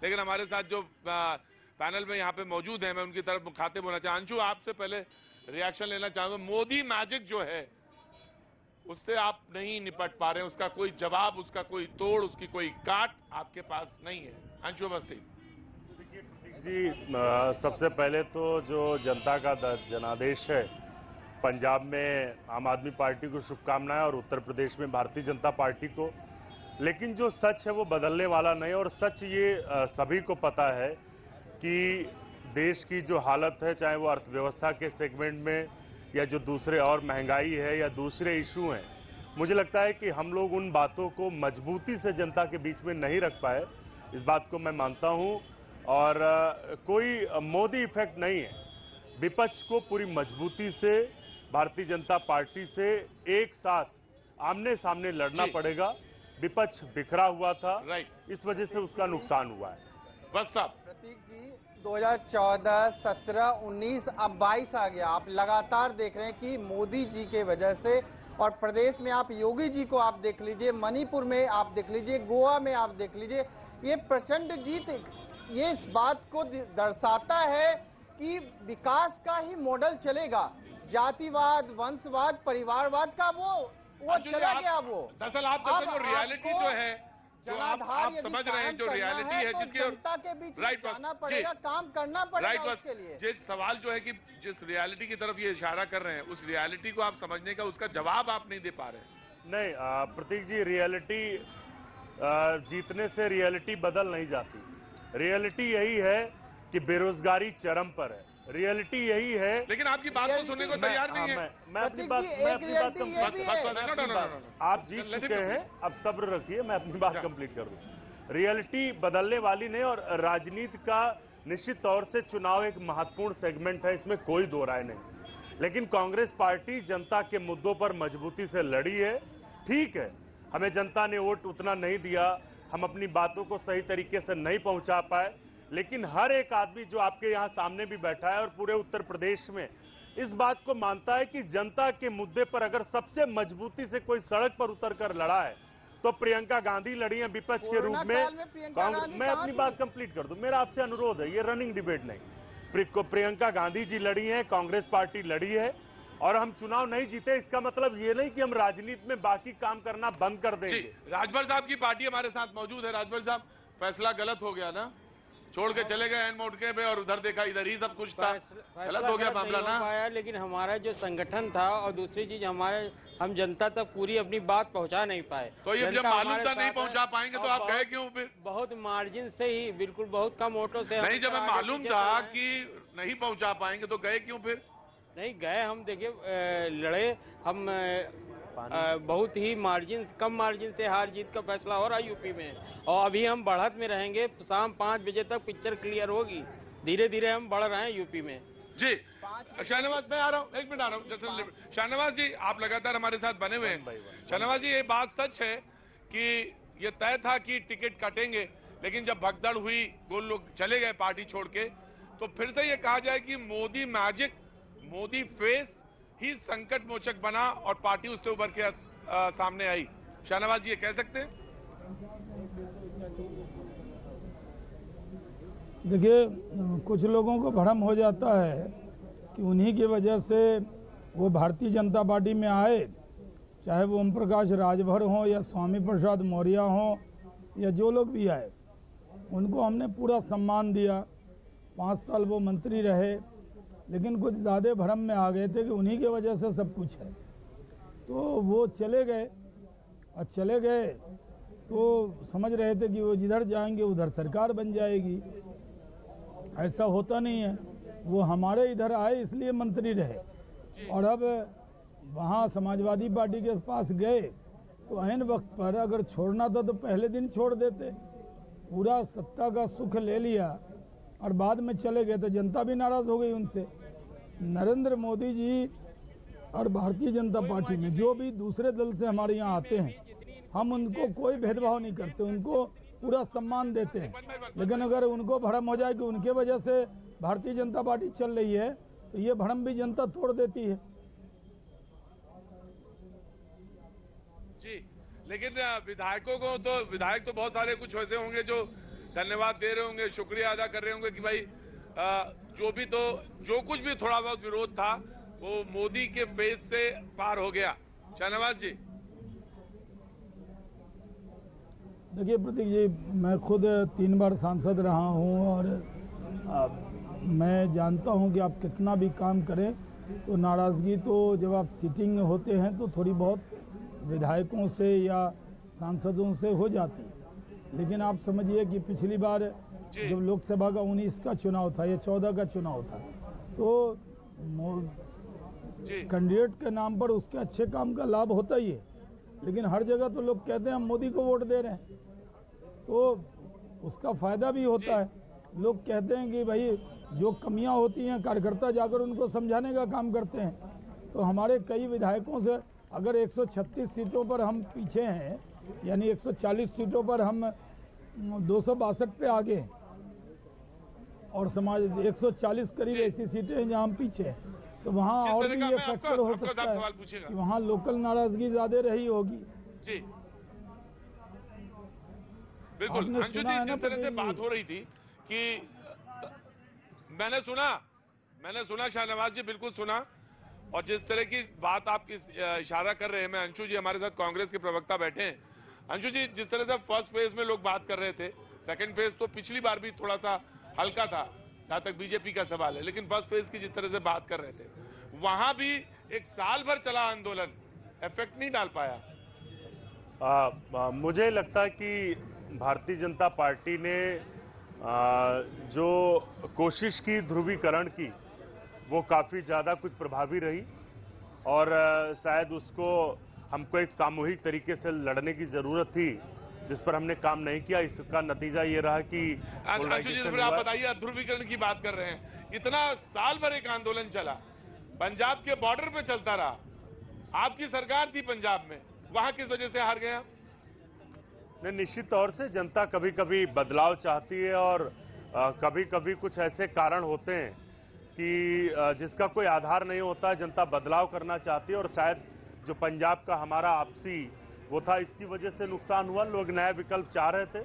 लेकिन हमारे साथ जो पैनल में यहाँ पे मौजूद है, मैं उनकी तरफ मुखातिब होना चाहूँ। अंशु, आपसे पहले रिएक्शन लेना चाहूंगा। मोदी मैजिक जो है उससे आप नहीं निपट पा रहे हैं, उसका कोई जवाब, उसका कोई तोड़, उसकी कोई काट आपके पास नहीं है। अंशु अवस्थी जी, सबसे पहले तो जो जनता का जनादेश है, पंजाब में आम आदमी पार्टी को शुभकामनाएं और उत्तर प्रदेश में भारतीय जनता पार्टी को। लेकिन जो सच है वो बदलने वाला नहीं, और सच ये सभी को पता है कि देश की जो हालत है, चाहे वो अर्थव्यवस्था के सेगमेंट में या जो दूसरे और महंगाई है या दूसरे इशू हैं, मुझे लगता है कि हम लोग उन बातों को मजबूती से जनता के बीच में नहीं रख पाए। इस बात को मैं मानता हूं, और कोई मोदी इफेक्ट नहीं है। विपक्ष को पूरी मजबूती से भारतीय जनता पार्टी से एक साथ आमने सामने लड़ना पड़ेगा। विपक्ष बिखरा हुआ था, इस वजह से उसका नुकसान हुआ है। बस साहब। प्रतीक जी, 2014, 17, 19, अब 22 आ गया। आप लगातार देख रहे हैं कि मोदी जी के वजह से, और प्रदेश में आप योगी जी को आप देख लीजिए, मणिपुर में आप देख लीजिए, गोवा में आप देख लीजिए, ये प्रचंड जीत ये इस बात को दर्शाता है कि विकास का ही मॉडल चलेगा। जातिवाद, वंशवाद, परिवारवाद का वो चला गया। वो दरअसल आप जो रियलिटी जो है, जो आप समझ रहे हैं, जो रियलिटी है, तो जिसके जनता के बीच जाना पड़ेगा, काम करना पड़ेगा उसके लिए। जिस सवाल जो है कि जिस रियलिटी की तरफ ये इशारा कर रहे हैं, उस रियलिटी को आप समझने का, उसका जवाब आप नहीं दे पा रहे। नहीं प्रतीक जी, रियलिटी जीतने से रियलिटी बदल नहीं जाती। रियलिटी यही है कि बेरोजगारी चरम पर है। रियलिटी यही है, लेकिन आपकी बात को सुनने को तैयार नहीं है। मैं अपनी बात आप जीत चुके हैं, अब सब्र रखिए, मैं अपनी बात कंप्लीट कर दूं। रियलिटी बदलने वाली नहीं, और राजनीति का निश्चित तौर से चुनाव एक महत्वपूर्ण सेगमेंट है, इसमें कोई दो राय नहीं। लेकिन कांग्रेस पार्टी जनता के मुद्दों पर मजबूती से लड़ी है। ठीक है, हमें जनता ने वोट उतना नहीं दिया, हम अपनी बातों को सही तरीके से नहीं पहुंचा पाए, लेकिन हर एक आदमी जो आपके यहां सामने भी बैठा है और पूरे उत्तर प्रदेश में इस बात को मानता है कि जनता के मुद्दे पर अगर सबसे मजबूती से कोई सड़क पर उतरकर लड़ा है तो प्रियंका गांधी लड़ी है विपक्ष के रूप में। मैं अपनी बात कंप्लीट कर दूं, मेरा आपसे अनुरोध है, ये रनिंग डिबेट नहीं। प्रियंका गांधी जी लड़ी है, कांग्रेस पार्टी लड़ी है, और हम चुनाव नहीं जीते, इसका मतलब ये नहीं कि हम राजनीति में बाकी काम करना बंद कर देंगे। राजभर साहब की पार्टी हमारे साथ मौजूद है। राजभर साहब, फैसला गलत हो गया ना, छोड़ के चले गए एन मोटके पे, और उधर देखा इधर ही सब कुछ था, गलत हो गया मामला ना। लेकिन हमारा जो संगठन था, और दूसरी चीज हम जनता तक पूरी अपनी बात पहुंचा नहीं पाए। तो ये जब मालूम था नहीं पहुंचा पाएंगे तो आप गए क्यों फिर? बहुत मार्जिन से ही, बिल्कुल बहुत कम वोटों से। नहीं, जब हमें मालूम था कि नहीं पहुंचा पाएंगे तो गए क्यों फिर? नहीं गए, हम देखिए लड़े, हम बहुत ही कम मार्जिन से हार जीत का फैसला हो रहा है यूपी में, और अभी हम बढ़त में रहेंगे। शाम 5 बजे तक पिक्चर क्लियर होगी। धीरे धीरे हम बढ़ रहे हैं यूपी में। जी शाहनवाज, मैं आ रहा हूँ, 1 मिनट आ रहा हूँ। जैसे शाहनवाज जी, आप लगातार हमारे साथ बने हुए हैं। शाहनवाज जी, ये बात सच है कि ये तय था कि टिकट काटेंगे, लेकिन जब भगदड़ हुई, गोल लोग चले गए पार्टी छोड़ के, तो फिर से ये कहा जाए कि मोदी मैजिक, मोदी फेस ही संकट मोचक बना और पार्टी उससे उभर के सामने आई। शाहनवाज जी, ये कह सकते हैं? देखिए, कुछ लोगों को भ्रम हो जाता है कि उन्हीं की वजह से वो भारतीय जनता पार्टी में आए, चाहे वो ओम प्रकाश राजभर हों या स्वामी प्रसाद मौर्य हों या जो लोग भी आए, उनको हमने पूरा सम्मान दिया। 5 साल वो मंत्री रहे, लेकिन कुछ ज़्यादा भ्रम में आ गए थे कि उन्हीं की वजह से सब कुछ है, तो वो चले गए। और चले गए तो समझ रहे थे कि वो जिधर जाएंगे उधर सरकार बन जाएगी। ऐसा होता नहीं है। वो हमारे इधर आए इसलिए मंत्री रहे, और अब वहाँ समाजवादी पार्टी के पास गए तो ऐन वक्त पर अगर छोड़ना था तो पहले दिन छोड़ देते। पूरा सत्ता का सुख ले लिया और बाद में चले गए तो जनता भी नाराज हो गई उनसे। नरेंद्र मोदी जी और भारतीय जनता पार्टी में जो भी दूसरे दल से हमारे यहाँ आते हैं, हम उनको कोई भेदभाव नहीं करते, उनको पूरा सम्मान देते हैं। लेकिन अगर उनको भ्रम हो जाए कि उनके वजह से भारतीय जनता पार्टी चल रही है, तो ये भ्रम भी जनता तोड़ देती है। जी, लेकिन विधायकों को तो, विधायक तो बहुत सारे कुछ ऐसे होंगे जो धन्यवाद दे रहे होंगे, शुक्रिया अदा कर रहे होंगे कि भाई जो कुछ भी थोड़ा बहुत विरोध था वो मोदी के फेस से पार हो गया। शाहनवाज जी। देखिए प्रतीक जी, मैं खुद 3 बार सांसद रहा हूं और मैं जानता हूं कि आप कितना भी काम करें तो नाराज़गी तो जब आप सिटिंग होते हैं तो थोड़ी बहुत विधायकों से या सांसदों से हो जाती है। लेकिन आप समझिए कि पिछली बार जब लोकसभा का 19 का चुनाव था या 14 का चुनाव था तो कैंडिडेट के नाम पर उसके अच्छे काम का लाभ होता ही है, लेकिन हर जगह तो लोग कहते हैं हम मोदी को वोट दे रहे हैं तो उसका फायदा भी होता है। लोग कहते हैं कि भाई जो कमियां होती हैं कार्यकर्ता जाकर उनको समझाने का काम करते हैं। तो हमारे कई विधायकों से अगर 136 सीटों पर हम पीछे हैं, यानी 140 सीटों पर हम 262 पे आगे हैं और समाज 140 करीब ऐसी सीटें हैं जहां हम पीछे हैं, तो वहां और भी ये फैक्टर हो सकता है कि वहां लोकल नाराजगी ज्यादा रही होगी। जी बिल्कुल अंशु जी, जिस तरह से बात हो रही थी कि मैंने सुना शाहनवाज जी, बिल्कुल सुना। और जिस तरह की बात आप इशारा कर रहे हैं, मैं अंशु जी हमारे साथ कांग्रेस के प्रवक्ता बैठे हैं। अंशु जी, जिस तरह से फर्स्ट फेज में लोग बात कर रहे थे, सेकंड फेज तो पिछली बार भी थोड़ा सा हल्का था जहां तक बीजेपी का सवाल है, लेकिन फर्स्ट फेज की जिस तरह से बात कर रहे थे वहां भी 1 साल भर चला आंदोलन, इफेक्ट नहीं डाल पाया। मुझे लगता है कि भारतीय जनता पार्टी ने जो कोशिश की ध्रुवीकरण की वो काफी ज्यादा कुछ प्रभावी रही और शायद उसको हमको एक सामूहिक तरीके से लड़ने की जरूरत थी जिस पर हमने काम नहीं किया। इसका नतीजा ये रहा कि अंशु जी, फिर आप बताइए, ध्रुवीकरण की बात कर रहे हैं, इतना साल भर एक आंदोलन चला, पंजाब के बॉर्डर पे चलता रहा, आपकी सरकार थी पंजाब में, वहां किस वजह से हार गया? निश्चित तौर से जनता कभी कभी बदलाव चाहती है और कभी कभी कुछ ऐसे कारण होते हैं कि जिसका कोई आधार नहीं होता, जनता बदलाव करना चाहती है और शायद जो पंजाब का हमारा आपसी वो था, इसकी वजह से नुकसान हुआ। लोग नया विकल्प चाह रहे थे।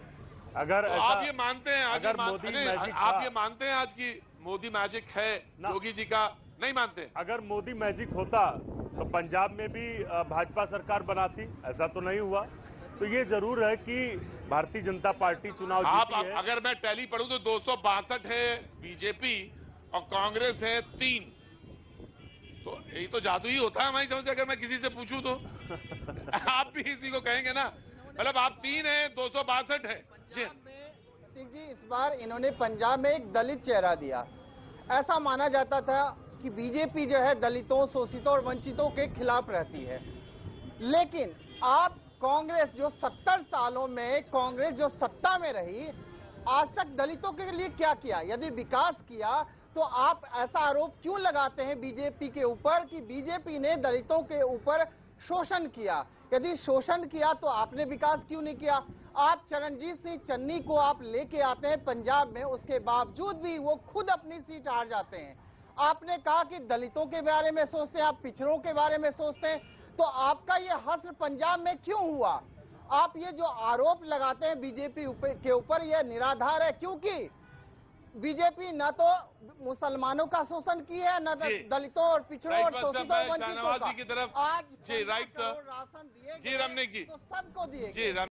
अगर तो आप ये मानते हैं अगर मोदी मैजिक, आप ये मानते हैं आज की मोदी मैजिक है योगी जी का? नहीं मानते? अगर मोदी मैजिक होता तो पंजाब में भी भाजपा सरकार बनाती, ऐसा तो नहीं हुआ। तो ये जरूर है कि भारतीय जनता पार्टी चुनाव जीती है। अगर मैं टैली पढ़ूं तो 262 है बीजेपी और कांग्रेस है 3, तो यही तो जादू ही होता है हमारी समझ। अगर मैं किसी से पूछूं तो आप भी इसी को कहेंगे ना, मतलब आप 3 है 262 है। जी जी, इस बार इन्होंने पंजाब में एक दलित चेहरा दिया। ऐसा माना जाता था कि बीजेपी जो है दलितों, शोषितों और वंचितों के खिलाफ रहती है, लेकिन आप कांग्रेस जो 70 सालों में कांग्रेस जो सत्ता में रही, आज तक दलितों के लिए क्या किया? यदि विकास किया तो आप ऐसा आरोप क्यों लगाते हैं बीजेपी के ऊपर कि बीजेपी ने दलितों के ऊपर शोषण किया? यदि शोषण किया तो आपने विकास क्यों नहीं किया? आप चरणजीत सिंह चन्नी को आप लेके आते हैं पंजाब में, उसके बावजूद भी वो खुद अपनी सीट हार जाते हैं। आपने कहा कि दलितों के बारे में सोचते हैं, आप पिछड़ों के बारे में सोचते हैं, तो आपका ये हश्र पंजाब में क्यों हुआ? आप ये जो आरोप लगाते हैं बीजेपी के ऊपर, यह निराधार है, क्योंकि बीजेपी न तो मुसलमानों का शोषण की है, न दलितों और पिछड़ों और शोषितों और वंचितों का। की तरफ आज जी, राइट सर, राशन दिए जी रमनीक जी, तो सबको दिए। जी